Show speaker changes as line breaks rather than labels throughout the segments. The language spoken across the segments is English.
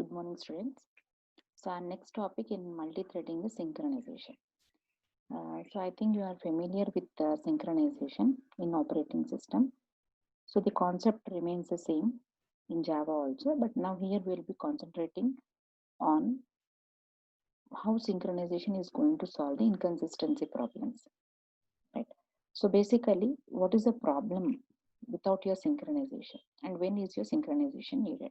Good morning, students. So, our next topic in multi-threading is synchronization. I think you are familiar with synchronization in operating system. So, the concept remains the same in Java also, but now here we will be concentrating on how synchronization is going to solve the inconsistency problems, right? So, basically, what is the problem without your synchronization, and when is your synchronization needed?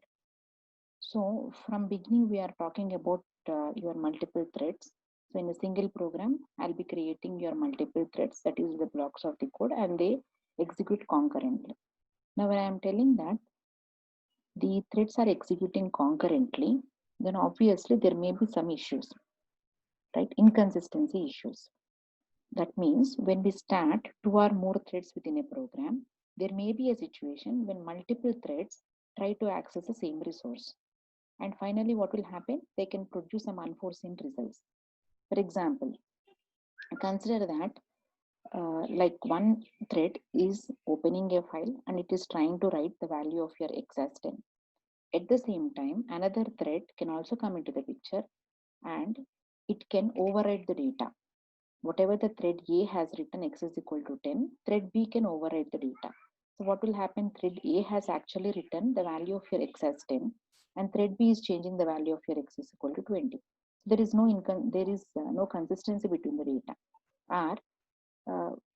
So from beginning, we are talking about your multiple threads. So in a single program, I'll be creating your multiple threads, that is the blocks of the code, and they execute concurrently. Now, when I am telling that the threads are executing concurrently, then obviously there may be some issues, right? Inconsistency issues. That means when we start two or more threads within a program, there may be a situation when multiple threads try to access the same resource. And finally, what will happen? They can produce some unforeseen results. For example, consider that like one thread is opening a file and it is trying to write the value of your x10. At the same time, another thread can also come into the picture and it can override the data. Whatever the thread A has written x is equal to 10, thread B can override the data. So what will happen? Thread A has actually written the value of your x as 10 and thread B is changing the value of your x is equal to 20. There is no consistency between the data. Or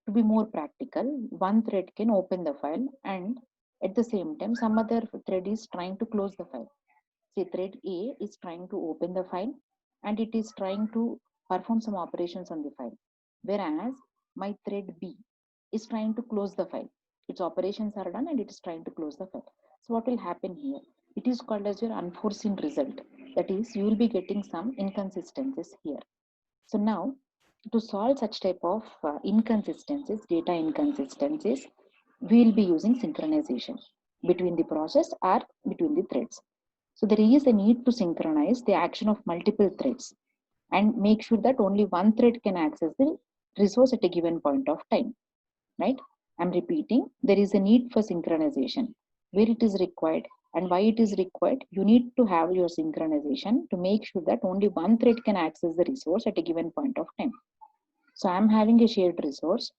to be more practical, one thread can open the file and at the same time some other thread is trying to close the file. Say thread A is trying to open the file and it is trying to perform some operations on the file, whereas my thread B is trying to close the file. Its operations are done and it is trying to close the file. So what will happen here? It is called as your unforeseen result. That is, you will be getting some inconsistencies here. So now, to solve such type of inconsistencies, data inconsistencies, we will be using synchronization between the process or between the threads. So there is a need to synchronize the action of multiple threads and make sure that only one thread can access the resource at a given point of time, right? I'm repeating, there is a need for synchronization. Where it is required and why it is required, you need to have your synchronization to make sure that only one thread can access the resource at a given point of time. So I'm having a shared resource,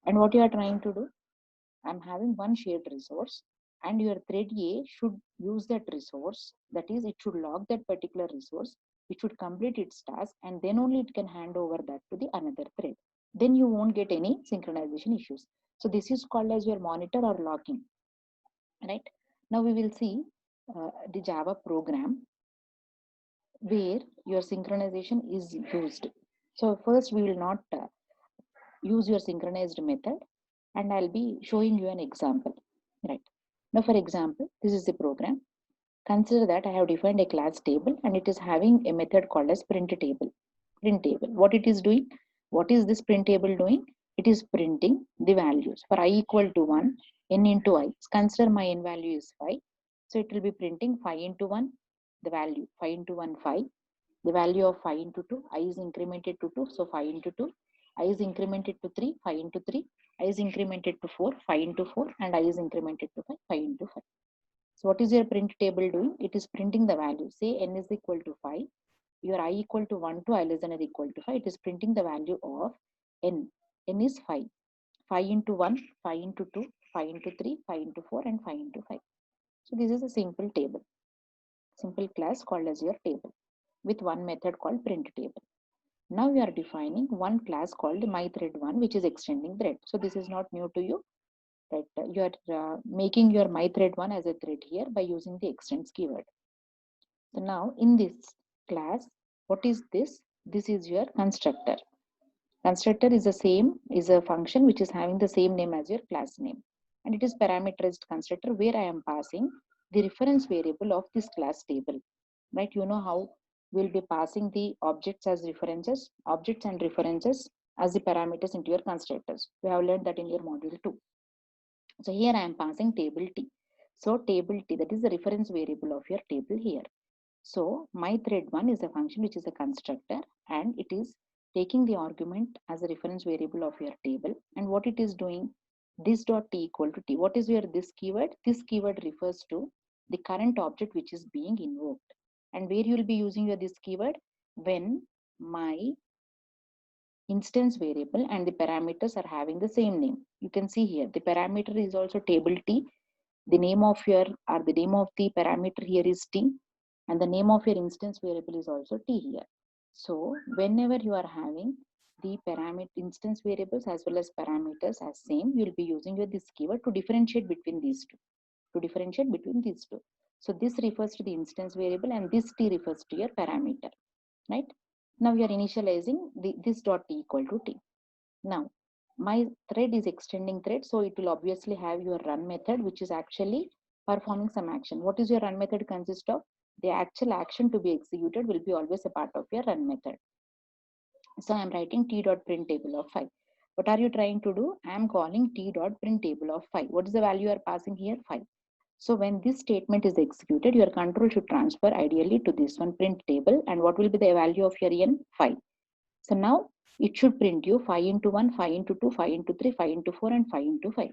and what you are trying to do, I'm having one shared resource, and your thread A should use that resource. That is, it should log that particular resource, it should complete its task, and then only it can hand over that to the another thread. Then you won't get any synchronization issues. So this is called as your monitor or logging, right? Now we will see the Java program where your synchronization is used. So first we will not use your synchronized method and I'll be showing you an example, right? Now for example, this is the program. Consider that I have defined a class table and it is having a method called as print table. Print table. What it is doing? What is this print table doing? It is printing the values. For I equal to 1, n into I. Consider my n value is 5. So it will be printing 5 into 1, the value 5 into 1, 5. The value of 5 into 2, I is incremented to 2, so 5 into 2. I is incremented to 3, 5 into 3. I is incremented to 4, 5 into 4. And I is incremented to 5, 5 into 5. So what is your print table doing? It is printing the value. Say n is equal to 5. Your I equal to 1 to I less than or equal to 5. It is printing the value of n. N is 5. 5 into 1, 5 into 2, 5 into 3, 5 into 4 and 5 into 5. So this is a simple table. Simple class called as your table with one method called print table. Now we are defining one class called myThread1 which is extending thread. So this is not new to you. Right? You are making your myThread1 as a thread here by using the extends keyword. So now in this class, what is this? This is your constructor. Constructor is a function which is having the same name as your class name. And it is parameterized constructor where I am passing the reference variable of this class table. Right? You know how we'll be passing the objects as references, objects and references as the parameters into your constructors. We have learned that in your module 2. So here I am passing table T. So table T, that is the reference variable of your table here. So myThread1 is a function which is a constructor and it is taking the argument as a reference variable of your table. And what it is doing, this dot T equal to T. What is your this keyword? This keyword refers to the current object which is being invoked. And where you will be using your this keyword? When my instance variable and the parameters are having the same name. You can see here the parameter is also table T. The name of your or the name of the parameter here is T, and the name of your instance variable is also T here. So whenever you are having the parameter instance variables as well as parameters as same, you will be using your this keyword to differentiate between these two. To differentiate between these two. So this refers to the instance variable and this T refers to your parameter, right? Now we are initializing this dot T equal to T. Now my thread is extending thread, so it will obviously have your run method, which is actually performing some action. What is your run method consist of? The actual action to be executed will be always a part of your run method. So I am writing t dot print table of 5. What are you trying to do? I am calling t dot print table of 5. What is the value you are passing here? 5. So when this statement is executed, your control should transfer ideally to this one print table. And what will be the value of your n? 5. So now it should print you 5 into 1, 5 into 2, 5 into 3, 5 into 4, and 5 into 5.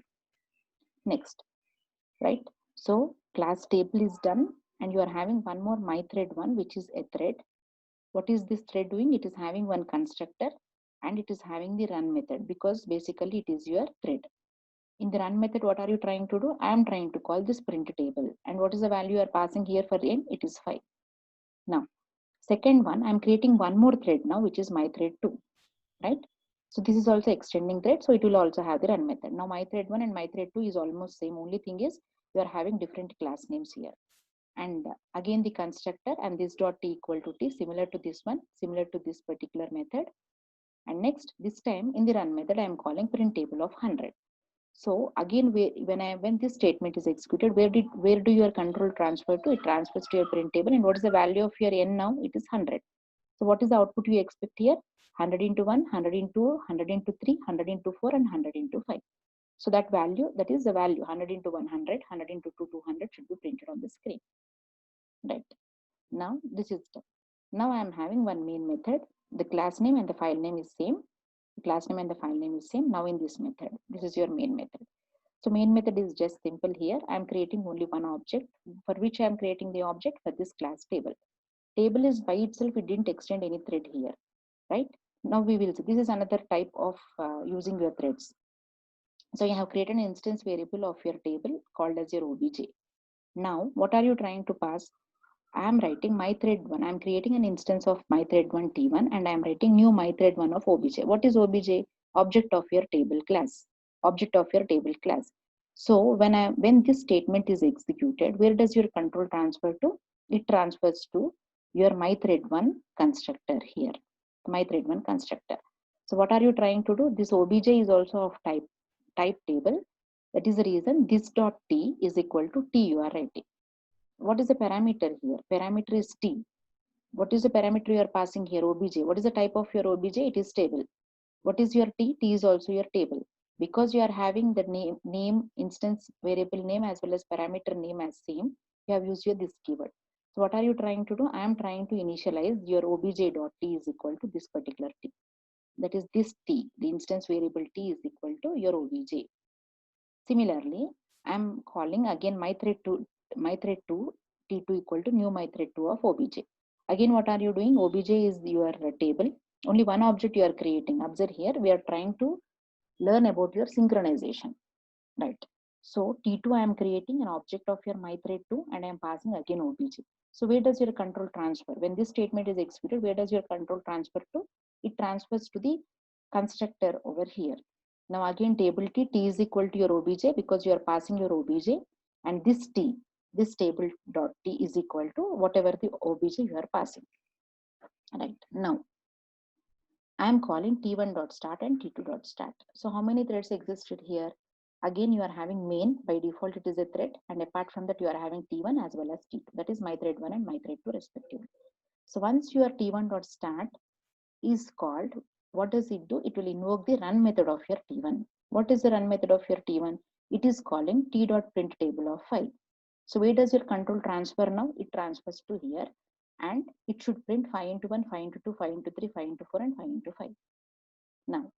Next, right? So class table is done, and you are having one more my thread one, which is a thread. What is this thread doing? It is having one constructor and it is having the run method, because basically it is your thread. In the run method, what are you trying to do? I am trying to call this print table. And what is the value you are passing here for n? It is 5. Now, second one, I am creating one more thread now, which is my thread 2, right? So this is also extending thread, so it will also have the run method. Now my thread 1 and my thread 2 is almost same. Only thing is you are having different class names here. And again the constructor and this dot t equal to t, similar to this one, similar to this particular method. And next, this time in the run method, I am calling print table of 100. So again, when this statement is executed, where do your control transfer to? It transfers to your print table. And what is the value of your n now? It is 100. So what is the output you expect here? 100 into 1, 100 into 2, 100 into 3, 100 into 4, and 100 into 5. So that value, that is the value 100 into 100, 100 into 2, 200 should be printed on the screen. Right. Now this is done. Now I am having one main method. The class name and the file name is same. The class name and the file name is same. Now in this method, this is your main method. So main method is just simple here. I am creating only one object, for which I am creating the object for this class table. Table is by itself, we didn't extend any thread here, right? Now we will see. This is another type of using your threads. So you have created an instance variable of your table called as your obj. Now what are you trying to pass? I am writing my thread 1. I am creating an instance of my thread 1 t1, and I am writing new my thread 1 of obj. What is obj? Object of your table class. Object of your table class. So when this statement is executed, where does your control transfer to? It transfers to your my thread 1 constructor here. My thread 1 constructor. So what are you trying to do? This obj is also of type table. That is the reason this dot t is equal to t you are writing. What is the parameter here? Parameter is t. What is the parameter you are passing here? Obj. What is the type of your obj? It is table. What is your t? T is also your table. Because you are having the name instance variable name as well as parameter name as same, you have used your this keyword. So what are you trying to do? I am trying to initialize your obj dot t is equal to this particular t. That is this t. The instance variable t is equal to your obj. Similarly, I'm calling again my thread 2 t2 equal to new my thread 2 of obj. Again, what are you doing? Obj is your table. Only one object you are creating. Observe here, we are trying to learn about your synchronization, right? So t2 I am creating an object of your my thread 2 and I am passing again obj. So where does your control transfer? When this statement is executed, where does your control transfer to? It transfers to the constructor over here. Now again table t is equal to your obj because you are passing your obj, and this table dot t is equal to whatever the obj you are passing. Right. Now I am calling t1 dot start and t2 dot start. So how many threads existed here? Again, you are having main. By default, it is a thread, and apart from that, you are having t1 as well as t2. That is my thread 1 and my thread 2 respectively. So once your t1 dot start is called, what does it do? It will invoke the run method of your t1. What is the run method of your t1? It is calling t dot print table of 5. So where does your control transfer now? It transfers to here, and it should print 5 into 1, 5 into 2, 5 into 3, 5 into 4, and 5 into 5. Now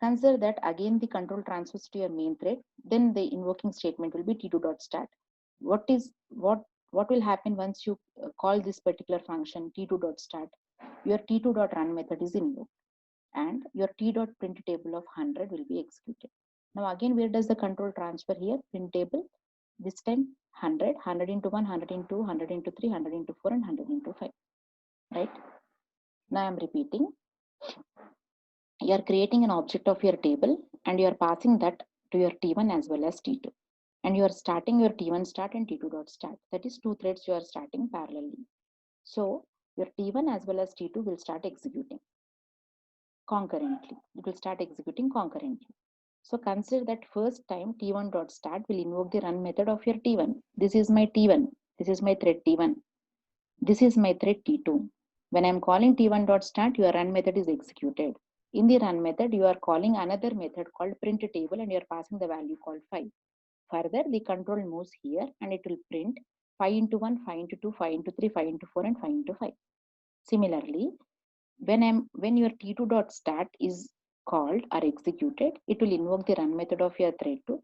consider that again the control transfers to your main thread. Then the invoking statement will be t2 dot start. What What will happen once you call this particular function t2.start? Your t2.run method is invoked and your t.print table of 100 will be executed. Now again, where does the control transfer here? Print table, this time 100, 100 into 1, 100 into 2, 100 into 3, 100 into 4 and 100 into 5, right? Now I'm repeating. You are creating an object of your table and you are passing that to your T1 as well as T2. And you are starting your T1 start and T2.start. That is two threads you are starting parallelly. So your T1 as well as T2 will start executing concurrently. It will start executing concurrently. So consider that first time T1.start will invoke the run method of your T1. This is my T1. This is my thread T1. This is my thread T2. When I'm calling T1.start, your run method is executed. In the run method, you are calling another method called print table and you are passing the value called 5. Further, the control moves here and it will print 5 into 1, 5 into 2, 5 into 3, 5 into 4 and 5 into 5. Similarly, when your T2.start is called or executed, it will invoke the run method of your thread 2.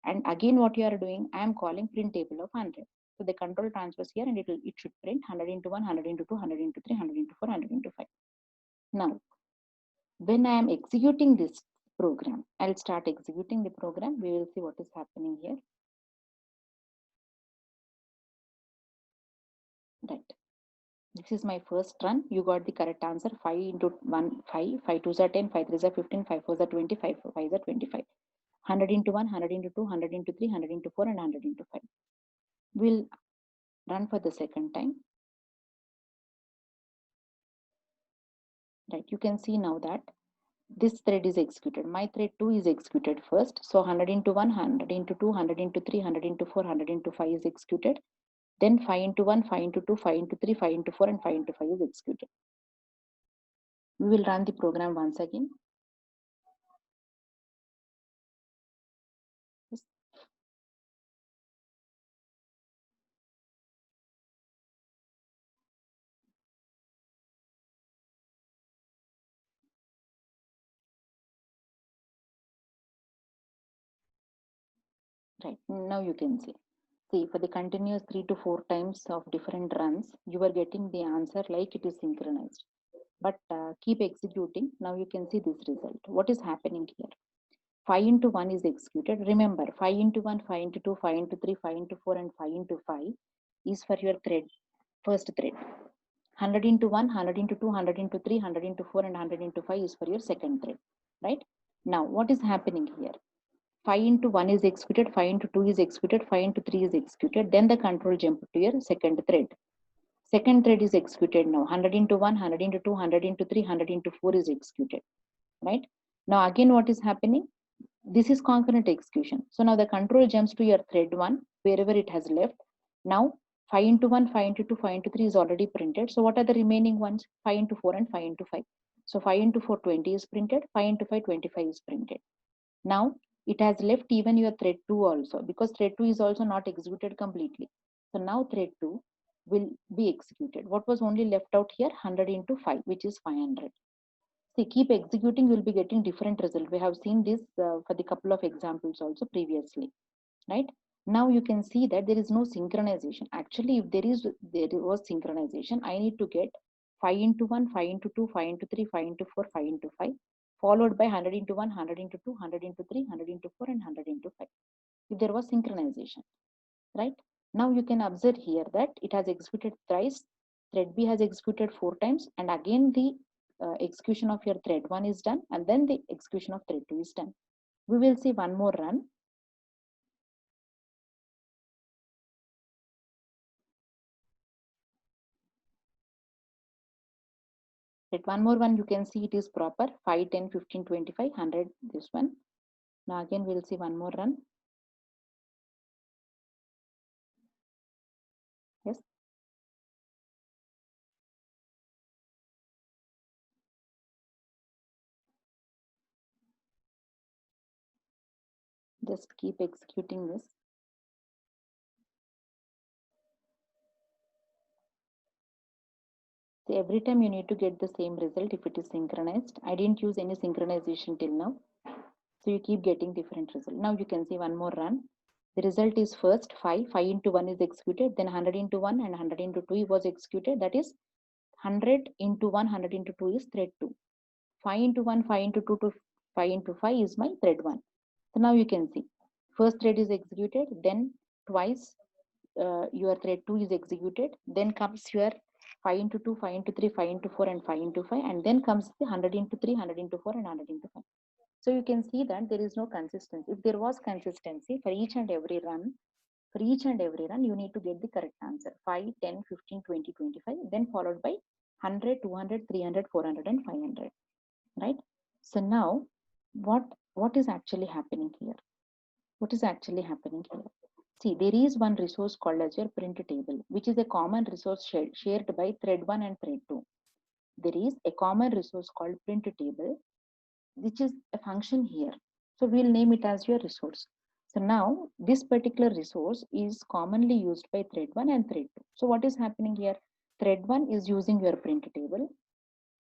And again, what you are doing, I am calling print table of 100. So the control transfers here and it should print 100 into 1, 100 into 2, 100 into 3, 100 into 4, 100 into 5. Now, when I am executing this program, I'll start executing the program. We will see what is happening here. Right. This is my first run. You got the correct answer. 5 into 1, 5. 5 2s are 10. 5 3s are 15. 5 4s are 20. 5 5s are 25. 100 into 1, 100 into 2, 100 into 3, 100 into 4, and 100 into 5. We'll run for the second time. Right. You can see now that this thread is executed. My thread 2 is executed first. So 100 into 1, 100 into 2, 100 into 3, 100 into 4, 100 into 5 is executed. Then 5 into 1, 5 into 2, 5 into 3, 5 into 4, and 5 into 5 is executed. We will run the program once again. Yes. Right, now you can see. See, for the continuous 3 to 4 times of different runs, you are getting the answer like it is synchronized. But keep executing. Now you can see this result. What is happening here? 5 into 1 is executed. Remember, 5 into 1, 5 into 2, 5 into 3, 5 into 4, and 5 into 5 is for your thread, first thread. 100 into 1, 100 into 2, 100 into 3, 100 into 4, and 100 into 5 is for your second thread, right? Now, what is happening here? 5 into 1 is executed, 5 into 2 is executed, 5 into 3 is executed. Then the control jump to your second thread. Second thread is executed now. 100 into 1, 100 into 2, 100 into 3, 100 into 4 is executed, right? Now, again, what is happening? This is concurrent execution. So now the control jumps to your thread 1, wherever it has left. Now, 5 into 1, 5 into 2, 5 into 3 is already printed. So what are the remaining ones? 5 into 4 and 5 into 5. So 5 into 4, 20 is printed. 5 into 5, 25 is printed. Now, it has left even your thread 2 also, because thread 2 is also not executed completely. So now thread 2 will be executed. What was only left out here? 100 into 5, which is 500. See, keep executing, you'll be getting different result. We have seen this for the couple of examples also previously, right? Now you can see that there is no synchronization. Actually, if there was synchronization, I need to get 5 into 1, 5 into 2, 5 into 3, 5 into 4, 5 into 5, followed by 100 into 1, 100 into 2, 100 into 3, 100 into 4, and 100 into 5. If there was synchronization, right? Now you can observe here that it has executed thrice. Thread B has executed 4 times, and again the execution of your thread 1 is done, and then the execution of thread 2 is done. We will see one more run. At one more one, you can see it is proper 5, 10, 15, 25, 100, this one. Now again, we'll see one more run. Yes. Just keep executing this. See, every time you need to get the same result if it is synchronized. I didn't use any synchronization till now. So you keep getting different result. Now you can see one more run. The result is first 5, 5 into 1 is executed, then 100 into 1 and 100 into 2 was executed. That is 100 into 1, 100 into 2 is thread 2. 5 into 1, 5 into 2 to 5 into 5 is my thread 1. So now you can see first thread is executed, then twice your thread 2 is executed, then comes your 5 into 2, 5 into 3, 5 into 4 and 5 into 5, and then comes the 100 into 3, 100 into 4 and 100 into 5. So you can see that there is no consistency. If there was consistency for each and every run, you need to get the correct answer 5, 10, 15, 20, 25, then followed by 100, 200, 300, 400 and 500, right? So now what is actually happening here? What is actually happening here? See, there is one resource called as your print table, which is a common resource shared by thread 1 and thread 2. There is a common resource called print table, which is a function here. So we'll name it as your resource. So now this particular resource is commonly used by thread 1 and thread 2. So what is happening here? Thread 1 is using your print table,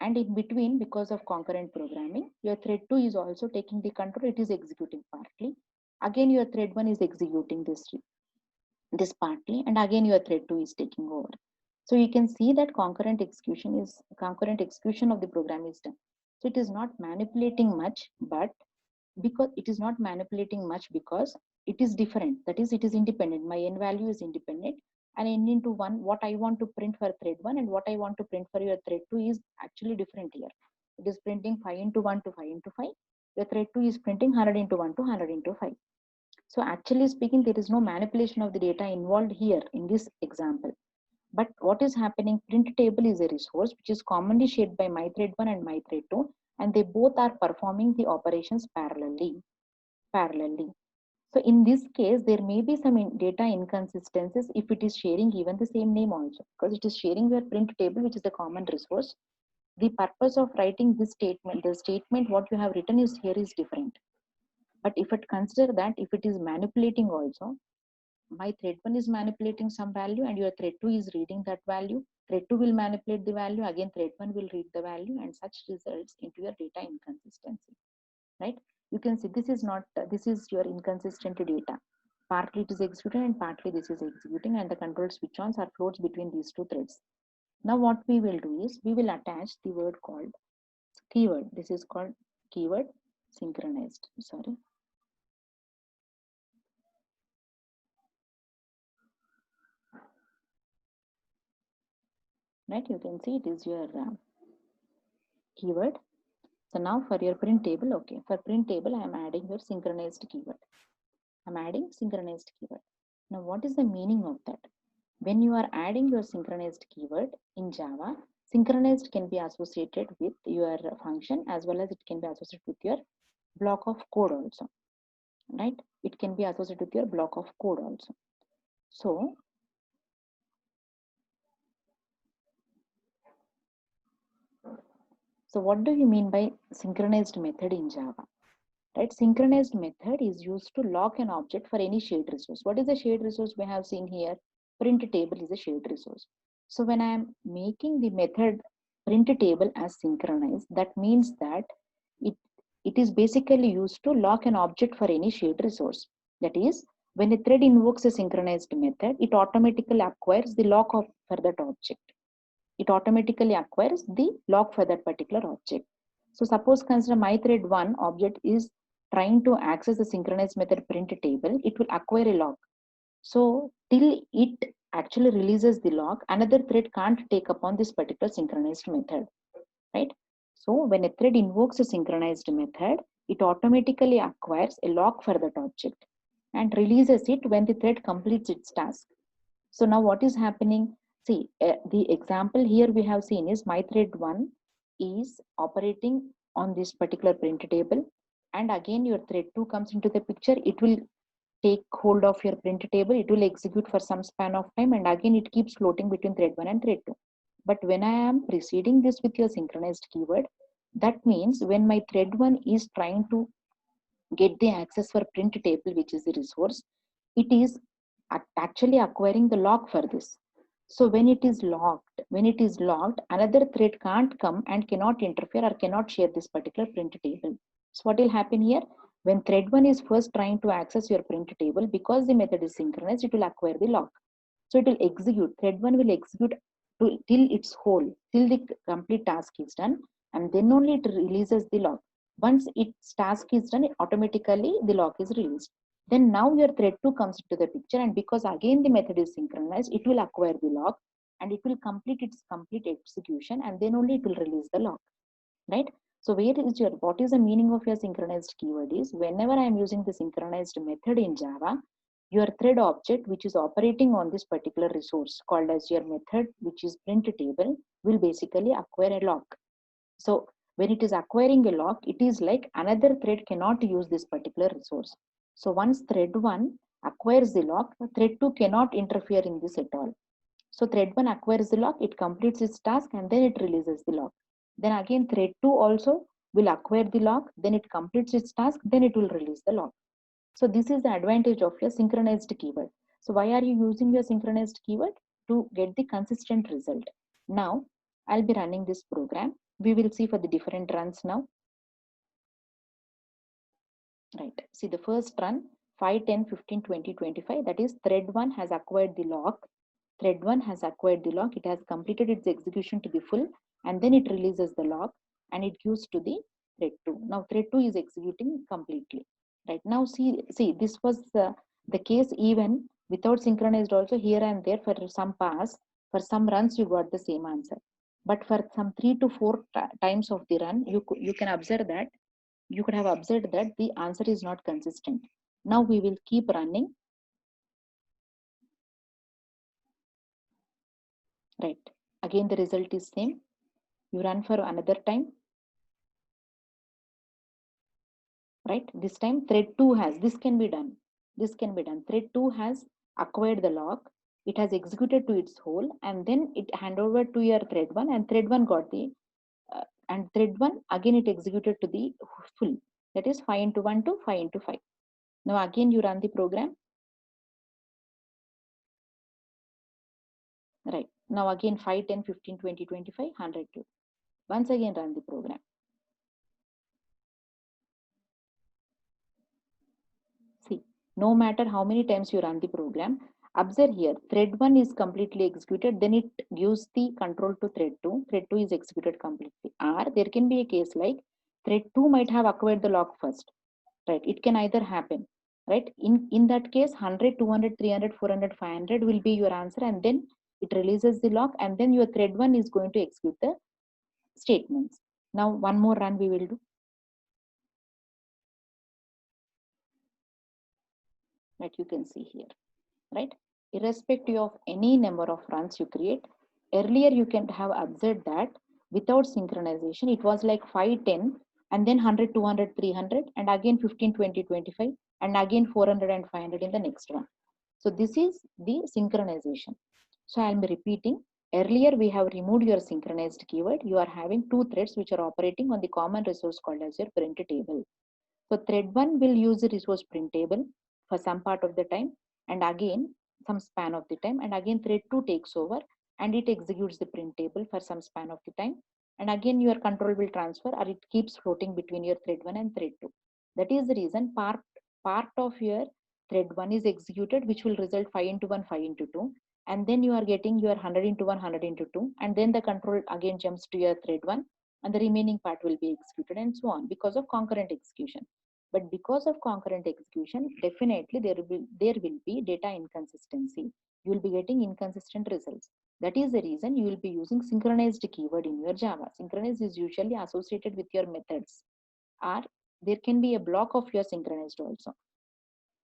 and in between, because of concurrent programming, your thread 2 is also taking the control. It is executing partly. Again, your thread 1 is executing this partly, and again your thread 2 is taking over. So you can see that concurrent execution of the program is done. So it is not manipulating much, but because it is not manipulating much because it is different. That is, it is independent. My n value is independent, and n into 1, what I want to print for thread 1 and what I want to print for your thread 2 is actually different here. It is printing 5 into 1 to 5 into 5. Your thread 2 is printing 100 into 1 to 100 into 5. So actually speaking, there is no manipulation of the data involved here in this example. But what is happening, print table is a resource which is commonly shared by my thread 1 and my thread 2, and they both are performing the operations parallelly. So in this case, there may be some data inconsistencies if it is sharing even the same name also, because it is sharing your print table, which is a common resource. The purpose of writing this statement, the statement what you have written is here is different. But if it consider that if it is manipulating also, my thread 1 is manipulating some value and your thread 2 is reading that value. Thread 2 will manipulate the value, again thread 1 will read the value, and such results into your data inconsistency, right? You can see this is not, this is your inconsistent data. Partly it is executed and partly this is executing, and the control switch ons are floats between these two threads. Now what we will do is we will attach the word called keyword. This is called keyword synchronized. Sorry. Right, you can see it is your keyword. So now for your print table, okay, for print table I am adding your synchronized keyword. I'm adding synchronized keyword. Now what is the meaning of that? When you are adding your synchronized keyword in Java, synchronized can be associated with your function as well as it can be associated with your block of code also, right? It can be associated with your block of code also. So what do you mean by synchronized method in Java? Right? Synchronized method is used to lock an object for any shared resource. What is the shared resource we have seen here? Print table is a shared resource. So when I am making the method print table as synchronized, that means that it is basically used to lock an object for any shared resource. That is, when a thread invokes a synchronized method, it automatically acquires the lock for that object. It automatically acquires the lock for that particular object. So suppose consider my thread 1 object is trying to access the synchronized method print table, it will acquire a lock. So till it actually releases the lock, another thread can't take upon this particular synchronized method, right? So when a thread invokes a synchronized method, it automatically acquires a lock for that object and releases it when the thread completes its task. So now what is happening? See, the example here we have seen is my thread 1 is operating on this particular print table, and again your thread 2 comes into the picture. It will take hold of your print table, it will execute for some span of time, and again it keeps floating between thread 1 and thread 2. But when I am preceding this with your synchronized keyword, that means when my thread 1 is trying to get the access for print table, which is the resource, it is actually acquiring the lock for this. So when it is locked, another thread can't come and cannot interfere or cannot share this particular print table. So what will happen here? When thread 1 is first trying to access your print table, because the method is synchronized, it will acquire the lock. So it will execute, thread 1 will execute till its whole, till the complete task is done, and then only it releases the lock. Once its task is done, automatically the lock is released. Then now your thread 2 comes into the picture, and because again the method is synchronized, it will acquire the lock and it will complete its complete execution, and then only it will release the lock, right? So where is your, what is the meaning of your synchronized keyword is, whenever I am using the synchronized method in Java, your thread object which is operating on this particular resource called as your method, which is print table, will basically acquire a lock. So when it is acquiring a lock, it is like another thread cannot use this particular resource. So once thread 1 acquires the lock, thread 2 cannot interfere in this at all. So thread 1 acquires the lock, it completes its task, and then it releases the lock. Then again thread 2 also will acquire the lock, then it completes its task, then it will release the lock. So this is the advantage of your synchronized keyword. So why are you using your synchronized keyword? To get the consistent result. Now I'll be running this program. We will see for the different runs now. Right. See the first run 5, 10, 15, 20, 25. That is thread 1 has acquired the lock. Thread 1 has acquired the lock. It has completed its execution to the full, and then it releases the lock and it gives to the thread 2. Now thread 2 is executing completely. Right now, see this was the case even without synchronized also. Here and there for some pass, for some runs you got the same answer. But for some 3 to 4 times of the run, you can observe that you could have observed that the answer is not consistent. Now we will keep running. Right. Again, the result is same. You run for another time. Right. This time thread 2 has, this can be done. This can be done. Thread 2 has acquired the lock. It has executed to its whole, and then it hand over to your thread 1, and thread 1 got the, and thread 1 again it executed to the full. That is 5 into 1 to 5 into 5. Now again you run the program. Right. Now again 5, 10, 15, 20, 25, 100 to. Once again run the program. See, no matter how many times you run the program, observe here, thread 1 is completely executed, then it gives the control to thread 2. Thread 2 is executed completely. Or there can be a case like thread 2 might have acquired the lock first, right? It can either happen, right? In that case, 100, 200, 300, 400, 500 will be your answer, and then it releases the lock, and then your thread 1 is going to execute the statements. Now, one more run we will do. Right, you can see here, right? Irrespective of any number of runs you create, earlier you can have observed that without synchronization, it was like 5, 10, and then 100, 200, 300, and again 15, 20, 25, and again 400 and 500 in the next one. So this is the synchronization. So I'll be repeating. Earlier we have removed your synchronized keyword. You are having two threads which are operating on the common resource called as your print table. So thread 1 will use the resource print table for some part of the time, and again some span of the time, and again thread 2 takes over and it executes the print table for some span of the time, and again your control will transfer, or it keeps floating between your thread 1 and thread 2. That is the reason part of your thread 1 is executed, which will result 5 into 1, 5 into 2, and then you are getting your 100 into 1, 100 into 2, and then the control again jumps to your thread 1, and the remaining part will be executed, and so on, because of concurrent execution. But because of concurrent execution, definitely there will be data inconsistency. You will be getting inconsistent results. That is the reason you will be using synchronized keyword in your Java. Synchronized is usually associated with your methods, or there can be a block of your synchronized also,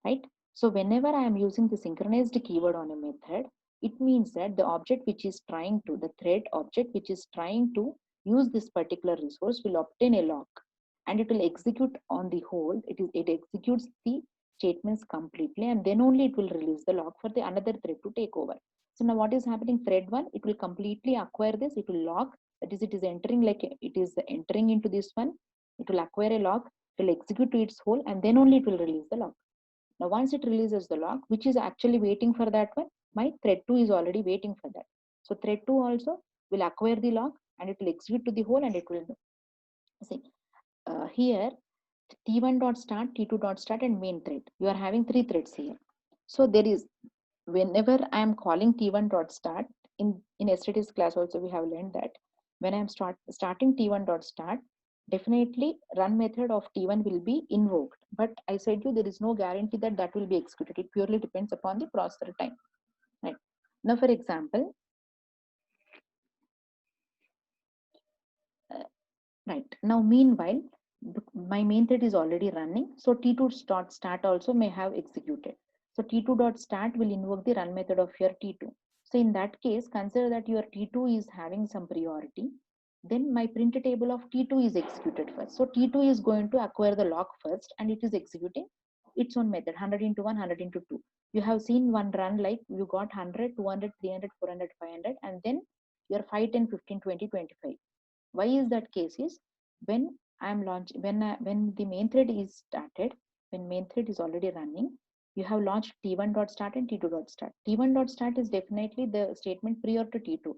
right? So whenever I am using the synchronized keyword on a method, it means that the object which is trying to, the thread object which is trying to use this particular resource will obtain a lock, and it will execute on the whole. It executes the statements completely, and then only it will release the lock for the another thread to take over. So now what is happening? Thread 1, it will completely acquire this, it will lock, that is it is entering, like it is entering into this one, it will acquire a lock, it will execute to its whole, and then only it will release the lock. Now, once it releases the lock, which is actually waiting for that one, my thread 2 is already waiting for that. So thread 2 also will acquire the lock, and it will execute to the whole, and it will see here T1 dot start, T2 dot start, and main thread. You are having 3 threads here. So there is, whenever I am calling T1 dot start, in yesterday's class also we have learned that when I am starting T1 dot start, definitely run method of T1 will be invoked. But I said you there is no guarantee that that will be executed. It purely depends upon the processor time. Right. Now, for example, right now, meanwhile, my main thread is already running. So T2 dot start also may have executed. So T2 dot start will invoke the run method of your T2. So in that case, consider that your T2 is having some priority. Then my print table of T2 is executed first. So T2 is going to acquire the lock first and it is executing its own method 100 into 1, 100 into 2. You have seen one run like you got 100, 200, 300, 400, 500, and then your 5, 10, 15, 20, 25. Why is that case is when I'm launching, when the main thread is started, when main thread is already running, you have launched T1 dot start and T2 dot start. T1 dot start is definitely the statement prior to T2,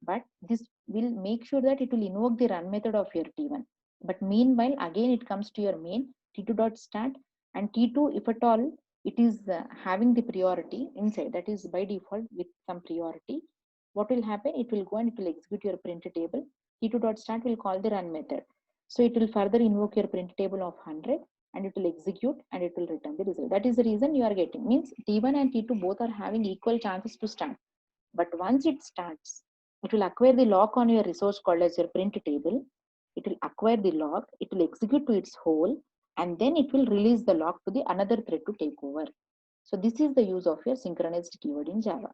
but this will make sure that it will invoke the run method of your T1. But meanwhile, again it comes to your main T2 dot start, and T2, if at all it is having the priority inside, that is by default with some priority, what will happen? It will go and it will execute your print table. T2 dot start will call the run method. So it will further invoke your print table of 100 and it will execute and it will return the result. That is the reason you are getting, means T1 and T2 both are having equal chances to start. But once it starts, it will acquire the lock on your resource called as your print table. It will acquire the lock, it will execute to its whole, and then it will release the lock to the another thread to take over. So this is the use of your synchronized keyword in Java.